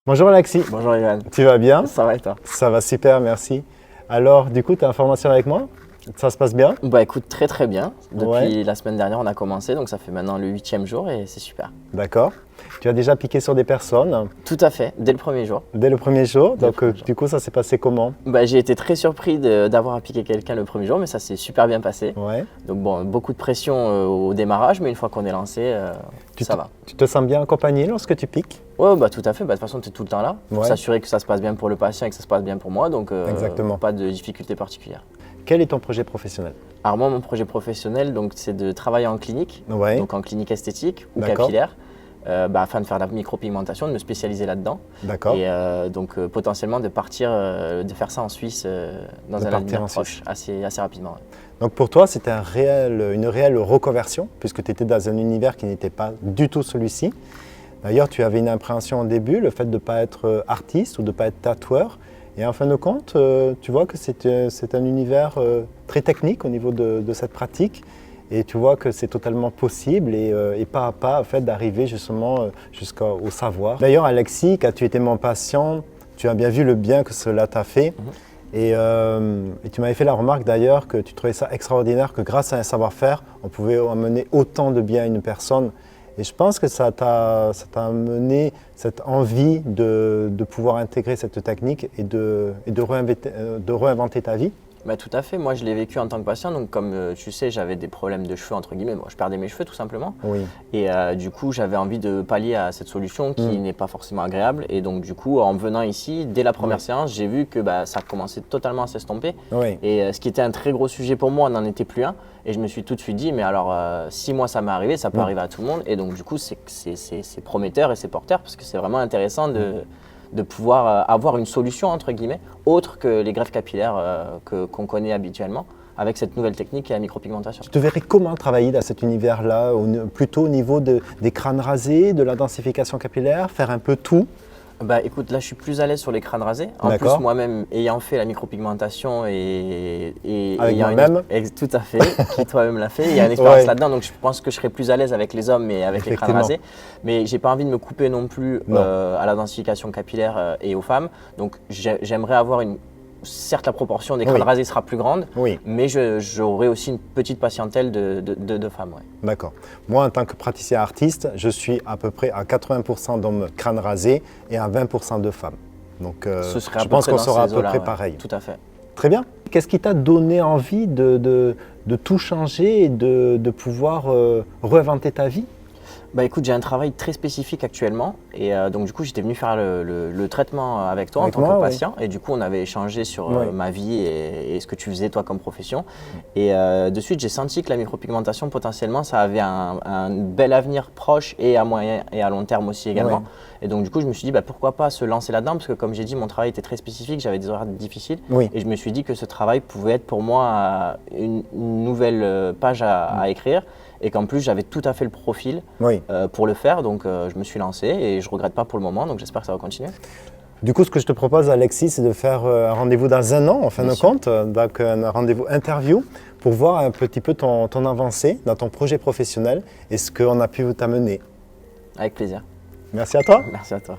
Bonjour Alexis, Bonjour Ivan, tu vas bien? ça va et toi? Ça va super, merci. Alors, du coup, tu es en formation avec moi? Ça se passe bien? Bah écoute, très bien. Depuis Ouais. la semaine dernière, on a commencé, donc ça fait maintenant le 8e jour et c'est super. D'accord. Tu as déjà piqué sur des personnes Tout à fait, dès le premier jour. dès le premier jour. Dès le Donc, premier jour. du coup, ça s'est passé comment? Bah, j'ai été très surpris d'avoir appliqué quelqu'un le premier jour, mais ça s'est super bien passé. Ouais. Donc bon, beaucoup de pression au démarrage, mais une fois qu'on est lancé, ça va. Tu te sens bien accompagné lorsque tu piques? Ouais, bah tout à fait. Bah, de toute façon, tu es tout le temps là pour Ouais. s'assurer que ça se passe bien pour le patient et que ça se passe bien pour moi, donc Exactement. pas de difficulté particulière. Quel est ton projet professionnel? Alors moi, mon projet professionnel, donc, c'est de travailler en clinique, Ouais. donc en clinique esthétique ou D'accord. capillaire, afin de faire de la micropigmentation, de me spécialiser là-dedans. D'accord. Et donc potentiellement de partir, de faire ça en Suisse dans De un partir avenir en proche, assez rapidement. Ouais. Donc, pour toi, c'était une réelle reconversion, puisque tu étais dans un univers qui n'était pas du tout celui-ci. D'ailleurs, tu avais une appréhension au début, le fait de ne pas être artiste ou de ne pas être tatoueur. Et en fin de compte, tu vois que c'est un univers très technique au niveau de cette pratique. Et tu vois que c'est totalement possible et pas à pas, en fait, d'arriver justement jusqu'au savoir. D'ailleurs, Alexis, quand tu étais mon patient, tu as bien vu le bien que cela t'a fait. Et tu m'avais fait la remarque d'ailleurs que tu trouvais ça extraordinaire que grâce à un savoir-faire, on pouvait amener autant de bien à une personne. Et je pense que ça t'a amené cette envie de pouvoir intégrer cette technique et de réinventer ta vie. Bah, tout à fait, moi je l'ai vécu en tant que patient, donc comme tu sais, j'avais des problèmes de cheveux entre guillemets, bon, je perdais mes cheveux tout simplement. Oui. Et du coup, j'avais envie de pallier à cette solution qui n'est pas forcément agréable. Et donc du coup, en venant ici, dès la première séance, j'ai vu que ça commençait totalement à s'estomper. Oui. Et ce qui était un très gros sujet pour moi n'en était plus un. Et je me suis tout de suite dit, mais alors si moi ça m'est arrivé, ça peut arriver à tout le monde. Et donc du coup, c'est prometteur et c'est porteur parce que c'est vraiment intéressant de pouvoir avoir une solution, entre guillemets, autre que les greffes capillaires qu'on connaît habituellement, avec cette nouvelle technique qui est la micropigmentation. Tu te verrais comment travailler dans cet univers-là, plutôt au niveau des crânes rasés, de la densification capillaire, faire un peu tout? Bah écoute, là je suis plus à l'aise sur les crânes rasés. En plus, D'accord. moi-même ayant fait la micropigmentation et Avec ayant moi-même. tout à fait, qui toi-même l'a fait, il y a une expérience Ouais. là-dedans, donc je pense que je serais plus à l'aise avec les hommes mais avec les crânes Effectivement. rasés. Mais j'ai pas envie de me couper non plus Non. à la densification capillaire et aux femmes. Donc j'aimerais avoir certes la proportion des crânes Oui. rasés sera plus grande, Oui. mais j'aurai aussi une petite patientèle de femmes. Ouais. D'accord. Moi, en tant que praticien artiste, je suis à peu près à 80% d'hommes crâne rasés et à 20% de femmes. Donc, Ce serait à je peu pense près qu'on dans sera à ces peu eaux-là, près ouais. pareil. Tout à fait. Très bien. Qu'est-ce qui t'a donné envie de tout changer et de pouvoir réinventer ta vie? Bah écoute, j'ai un travail très spécifique actuellement et donc du coup j'étais venu faire le traitement avec toi Avec en tant moi, que oui. patient et du coup on avait échangé sur Oui. ma vie et ce que tu faisais toi comme profession et de suite j'ai senti que la micropigmentation potentiellement ça avait un bel avenir proche et à moyen et à long terme aussi également. Oui. Et donc du coup je me suis dit pourquoi pas se lancer là-dedans parce que comme j'ai dit mon travail était très spécifique, j'avais des horaires difficiles Oui. et je me suis dit que ce travail pouvait être pour moi une nouvelle page à écrire et qu'en plus j'avais tout à fait le profil Oui. pour le faire, donc je me suis lancé et je regrette pas pour le moment, donc j'espère que ça va continuer. Du coup, ce que je te propose, Alexis, c'est de faire un rendez-vous dans un an, en fin Bien de sûr. compte, donc un rendez-vous interview pour voir un petit peu ton avancée dans ton projet professionnel et ce qu'on a pu t'amener. Avec plaisir. Merci à toi. Merci à toi.